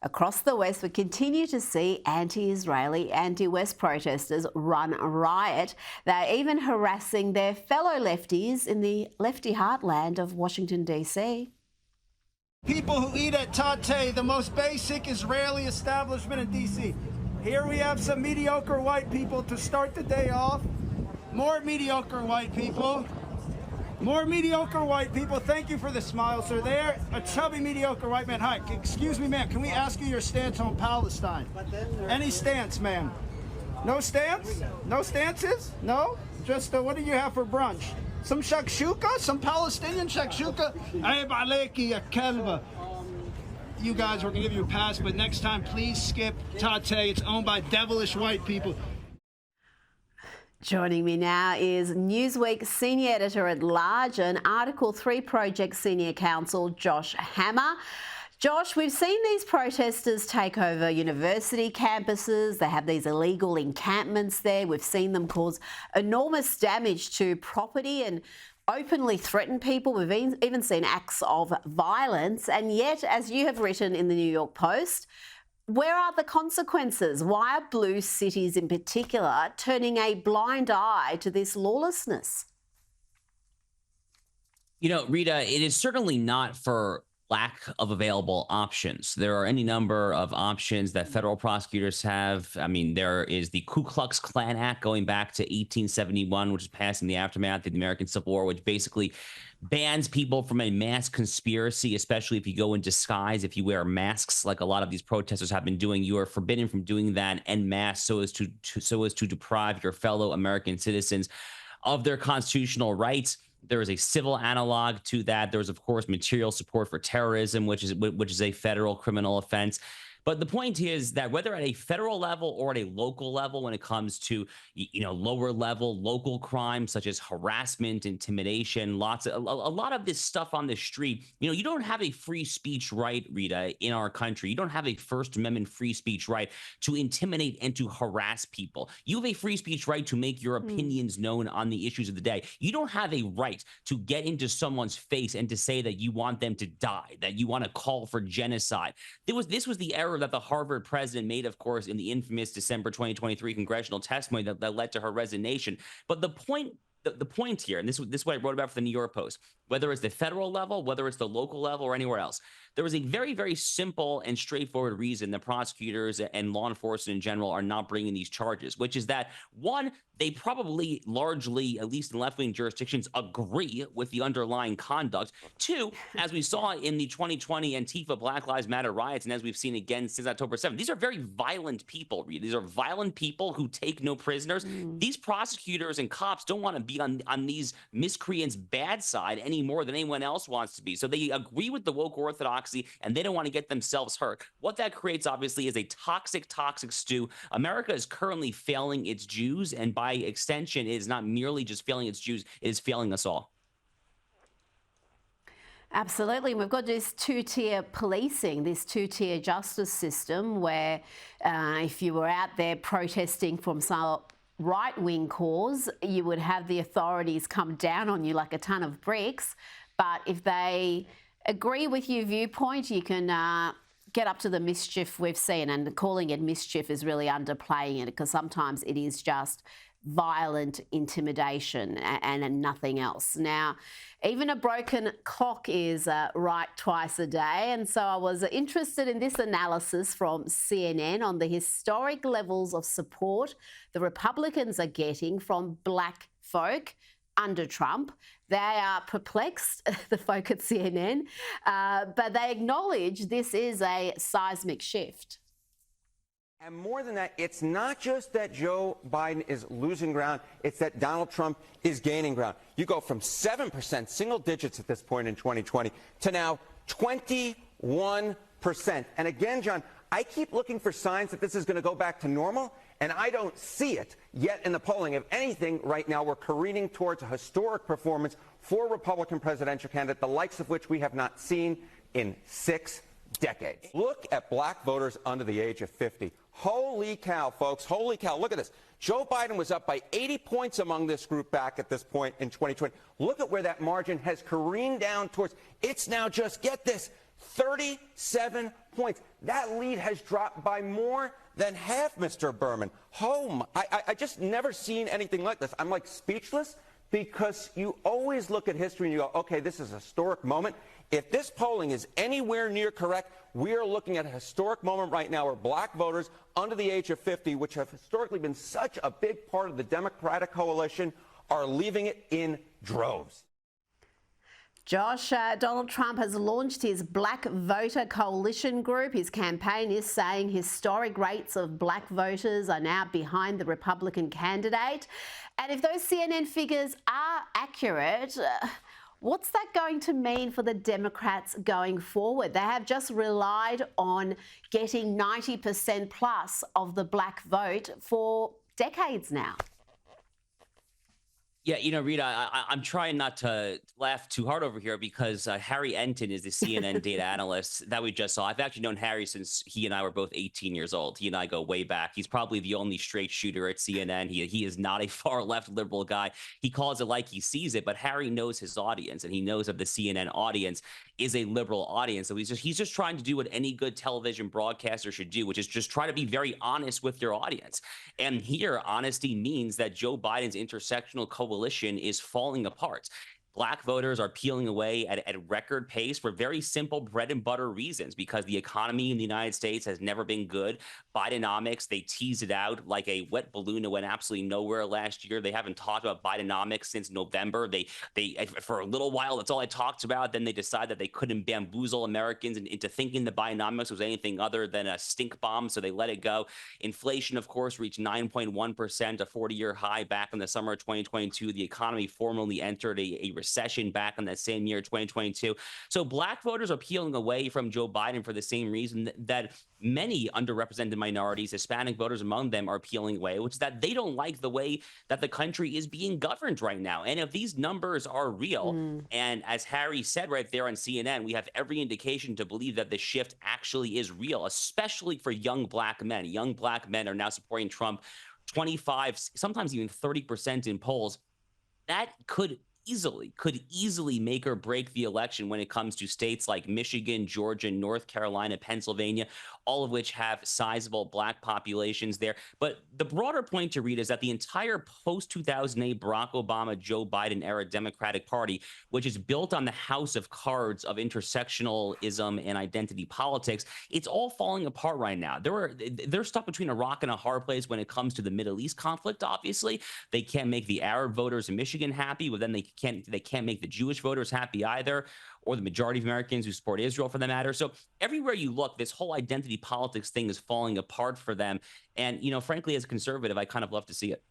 Across the West, we continue to see anti-Israeli, anti-West protesters run riot. They're even harassing their fellow lefties in the lefty heartland of Washington, D.C. People who eat at Tate, the most basic Israeli establishment in D.C. Here we have some mediocre white people to start the day off. More mediocre white people. More mediocre white people. Thank you for the smile, sir. There, a chubby, mediocre white man. Hi, excuse me, ma'am. Can we ask you your stance on Palestine? Any stance, ma'am? No stance? No stances? No? Just what do you have for brunch? Some shakshuka? Some Palestinian shakshuka? Aib aleki ya kelba. You guys, we're going to give you a pass, but next time, please skip Tate. It's owned by devilish white people. Joining me now is Newsweek Senior Editor-at-Large and Article 3 Project Senior Counsel Josh Hammer. Josh, we've seen these protesters take over university campuses. They have these illegal encampments there. We've seen them cause enormous damage to property and openly threaten people. We've even seen acts of violence. And yet, as you have written in the New York Post, where are the consequences? Why are blue cities in particular turning a blind eye to this lawlessness? You know, Rita, it is certainly not for lack of available options. There are any number of options that federal prosecutors have. I mean, there is the Ku Klux Klan Act going back to 1871, which was passed in the aftermath of the American Civil War, which basically bans people from a mass conspiracy, especially if you go in disguise, if you wear masks, like a lot of these protesters have been doing. You are forbidden from doing that en masse so as to deprive your fellow American citizens of their constitutional rights. There is a civil analog to that. There's, of course, material support for terrorism, which is a federal criminal offense. But the point is that whether at a federal level or at a local level, when it comes to, lower level local crimes such as harassment, intimidation, a lot of this stuff on the street, you don't have a free speech right, Rita, in our country. You don't have a First Amendment free speech right to intimidate and to harass people. You have a free speech right to make your opinions known on the issues of the day. You don't have a right to get into someone's face and to say that you want them to die, that you want to call for genocide. This was the error that the Harvard president made, of course, in the infamous December 2023 congressional testimony that led to her resignation. But the point here, and this is what I wrote about for the New York Post, whether it's the federal level, whether it's the local level or anywhere else, there is a very, very simple and straightforward reason that prosecutors and law enforcement in general are not bringing these charges, which is that, one, they probably largely, at least in left-wing jurisdictions, agree with the underlying conduct. Two, as we saw in the 2020 Antifa Black Lives Matter riots, and as we've seen again since October 7th, these are very violent people. These are violent people who take no prisoners. These prosecutors and cops don't want to be on these miscreants' bad side any more than anyone else wants to be. So they agree with the woke orthodoxy, and they don't want to get themselves hurt. What that creates, obviously, is a toxic stew. America is currently failing its Jews, and by extension, it is not merely just failing its Jews, it is failing us all. Absolutely. We've got this two-tier policing, this two-tier justice system where if you were out there protesting from some right-wing cause, you would have the authorities come down on you like a ton of bricks. But if they agree with your viewpoint, you can get up to the mischief we've seen. And calling it mischief is really underplaying it, because sometimes it is just violent intimidation and nothing else. Now, even a broken clock is right twice a day. And so I was interested in this analysis from CNN on the historic levels of support the Republicans are getting from black folk under Trump. They are perplexed, the folk at CNN, but they acknowledge this is a seismic shift. And more than that, it's not just that Joe Biden is losing ground, it's that Donald Trump is gaining ground. You go from 7%, single digits at this point in 2020, to now 21%. And again, John, I keep looking for signs that this is going to go back to normal, and I don't see it yet in the polling. If anything, right now we're careening towards a historic performance for a Republican presidential candidate, the likes of which we have not seen in 6 decades. Look at black voters under the age of 50. Holy cow, folks. Holy cow. Look at this. Joe Biden was up by 80 points among this group back at this point in 2020. Look at where that margin has careened down towards. It's now just, get this, 37 points. That lead has dropped by more than half, Mr. Berman. I just never seen anything like this. I'm like speechless, because you always look at history and you go, okay, this is a historic moment. If this polling is anywhere near correct, we are looking at a historic moment right now where black voters under the age of 50, which have historically been such a big part of the Democratic coalition, are leaving it in droves. Josh, Donald Trump has launched his Black Voter Coalition group. His campaign is saying historic rates of black voters are now behind the Republican candidate. And if those CNN figures are accurate, what's that going to mean for the Democrats going forward? They have just relied on getting 90% plus of the black vote for decades now. Yeah, you know, Rita, I'm trying not to laugh too hard over here because Harry Enton is the CNN data analyst that we just saw. I've actually known Harry since he and I were both 18 years old. He and I go way back. He's probably the only straight shooter at CNN. He is not a far left liberal guy. He calls it like he sees it, but Harry knows his audience, and he knows that the CNN audience is a liberal audience. So he's just trying to do what any good television broadcaster should do, which is just try to be very honest with your audience. And here, honesty means that Joe Biden's intersectional coalition is falling apart. Black voters are peeling away at record pace for very simple bread and butter reasons, because the economy in the United States has never been good. Bidenomics, they teased it out like a wet balloon that went absolutely nowhere last year. They haven't talked about Bidenomics since November. They for a little while, that's all I talked about. Then they decided that they couldn't bamboozle Americans into thinking that Bidenomics was anything other than a stink bomb, so they let it go. Inflation, of course, reached 9.1%, a 40-year high back in the summer of 2022. The economy formally entered a recession back in that same year, 2022. So black voters are peeling away from Joe Biden for the same reason that many underrepresented minorities, Hispanic voters among them, are peeling away, which is that they don't like the way that the country is being governed right now. And if these numbers are real, and as Harry said right there on CNN, we have every indication to believe that the shift actually is real, especially for young black men. Young black men are now supporting Trump 25, sometimes even 30% in polls. That could easily make or break the election when it comes to states like Michigan, Georgia, North Carolina, Pennsylvania, all of which have sizable black populations there. But the broader point to read is that the entire post-2008 Barack Obama, Joe Biden era Democratic Party, which is built on the house of cards of intersectionalism and identity politics, it's all falling apart right now. They're stuck between a rock and a hard place when it comes to the Middle East conflict. Obviously, they can't make the Arab voters in Michigan happy, but then they can't make the Jewish voters happy either, or the majority of Americans who support Israel for that matter. So everywhere you look, this whole identity politics thing is falling apart for them. And, you know, frankly, as a conservative, I kind of love to see it.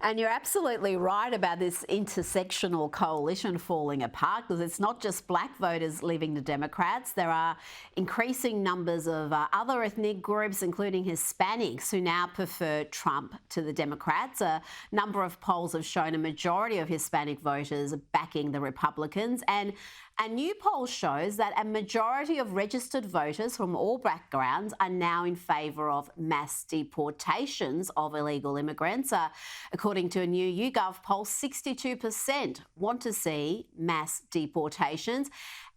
And you're absolutely right about this intersectional coalition falling apart, because it's not just black voters leaving the Democrats. There are increasing numbers of other ethnic groups, including Hispanics, who now prefer Trump to the Democrats. A number of polls have shown a majority of Hispanic voters backing the Republicans. And a new poll shows that a majority of registered voters from all backgrounds are now in favour of mass deportations of illegal immigrants. According to a new YouGov poll, 62% want to see mass deportations.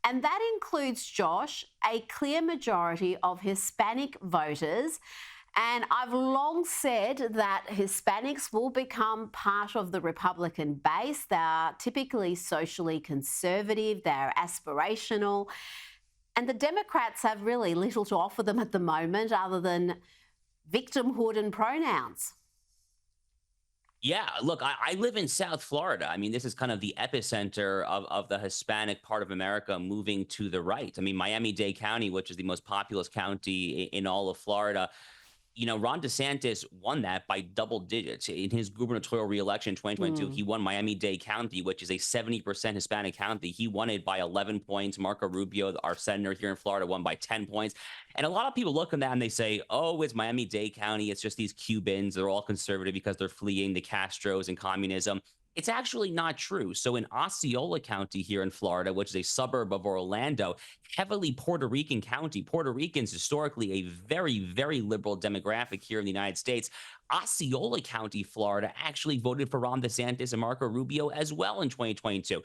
And that includes, Josh, a clear majority of Hispanic voters. And I've long said that Hispanics will become part of the Republican base. They are typically socially conservative, they're aspirational, and the Democrats have really little to offer them at the moment other than victimhood and pronouns. Yeah, look, I live in South Florida. I mean, this is kind of the epicenter of the Hispanic part of America moving to the right. I mean, Miami-Dade County, which is the most populous county in all of Florida, you know, Ron DeSantis won that by double digits. In his gubernatorial reelection in 2022, he won Miami-Dade County, which is a 70% Hispanic county. He won it by 11 points. Marco Rubio, our senator here in Florida, won by 10 points. And a lot of people look at that and they say, oh, it's Miami-Dade County. It's just these Cubans. They're all conservative because they're fleeing the Castros and communism. It's actually not true. So in Osceola County here in Florida, which is a suburb of Orlando, heavily Puerto Rican county, Puerto Ricans historically a very, very liberal demographic here in the United States. Osceola County, Florida, actually voted for Ron DeSantis and Marco Rubio as well in 2022.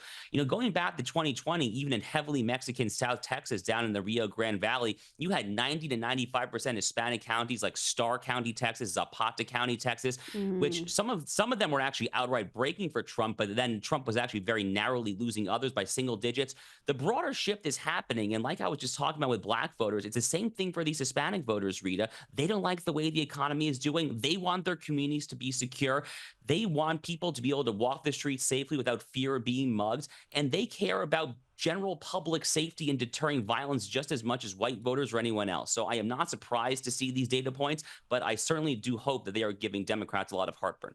Going back to 2020, even in heavily Mexican South Texas, down in the Rio Grande Valley, you had 90 to 95% Hispanic counties like Starr County, Texas, Zapata County, Texas, which some of them were actually outright breaking for Trump, but then Trump was actually very narrowly losing others by single digits. The broader shift is happening, and like I was just talking about with black voters, it's the same thing for these Hispanic voters, Rita. They don't like the way the economy is doing. They want their communities to be secure. They want people to be able to walk the streets safely without fear of being mugged, and they care about general public safety and deterring violence just as much as white voters or anyone else. So I am not surprised to see these data points, but I certainly do hope that they are giving Democrats a lot of heartburn.